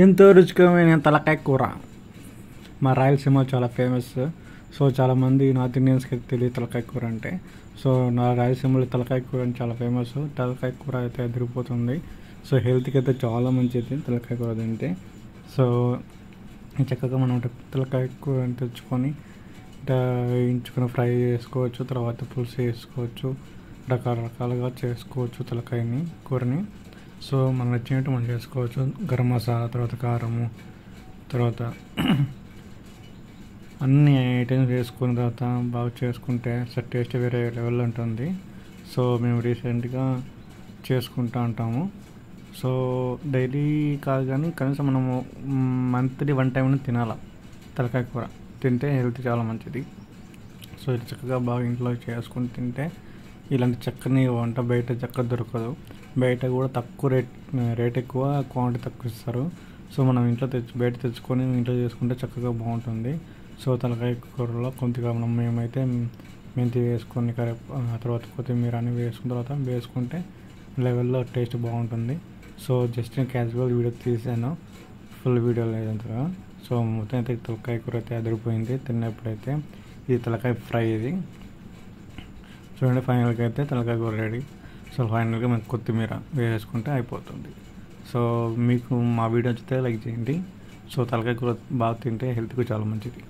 ఎంతో రుచికరమైన తలకాయ కూర మా రాయలసీమ చాలా ఫేమస్. సో చాలామంది నార్త్ ఇండియన్స్కి తెలియదు తలకాయ కూర అంటే. సో నా రాయలసీమలో తలకాయ కూర అని చాలా ఫేమస్. తలకాయ కూర అయితే ఎదిరిపోతుంది. సో హెల్త్కి అయితే చాలా మంచిది తలకాయ కూర తింటే. సో చక్కగా మనం తలకాయ కూర తెచ్చుకొని వేయించుకొని ఫ్రై చేసుకోవచ్చు, తర్వాత పులుసు వేసుకోవచ్చు, రకరకాలుగా చేసుకోవచ్చు తలకాయని కూరని. సో మనం నచ్చినట్టు మనం చేసుకోవచ్చు. గరం మసాలా, తర్వాత కారము, తర్వాత అన్ని ఐటమ్స్ వేసుకున్న తర్వాత బాగా చేసుకుంటే టేస్ట్ వేరే లెవెల్లో ఉంటుంది. సో మేము రీసెంట్గా చేసుకుంటూ ఉంటాము. సో డైలీ కాదు కానీ కనీసం మనము మంత్లీ 1 టైం తినాలి తలకాయ కూర. తింటే హెల్త్ చాలా మంచిది. సో ఇది చక్కగా బాగా ఇంట్లో చేసుకుని తింటే ఇలాంటి చక్కని వంట బయట చక్కగా దొరకదు. బయట కూడా తక్కువ రేట్ ఎక్కువ, క్వాంటిటీ తక్కువ ఇస్తారు. సో మనం ఇంట్లో బయట తెచ్చుకొని ఇంట్లో చేసుకుంటే చక్కగా బాగుంటుంది. సో తలకాయ కూరలో కొద్దిగా మేమైతే మెంతి వేసుకొని తర్వాత కొత్తిమీర అని వేసుకున్న తర్వాత వేసుకుంటే లెవెల్లో టేస్ట్ బాగుంటుంది. సో జస్ట్ నేను క్యాజువల్ వీడియో తీసాను, ఫుల్ వీడియో లేదంతగా. సో మొత్తం అయితే తలకాయ కూర అయితే అదిరిపోయింది తిన్నప్పుడైతే. ఇది తలకాయ ఫ్రై ఇది చూడండి. ఫైనల్గా అయితే తలకాయ కూర రెడీ. సో ఫైనల్గా మనకు కొత్తిమీర వేసుకుంటే అయిపోతుంది. సో మీకు మా వీడియో నచ్చితే లైక్ చేయండి. సో తలకాయ కూర బాగా తింటే హెల్త్కి చాలా మంచిది.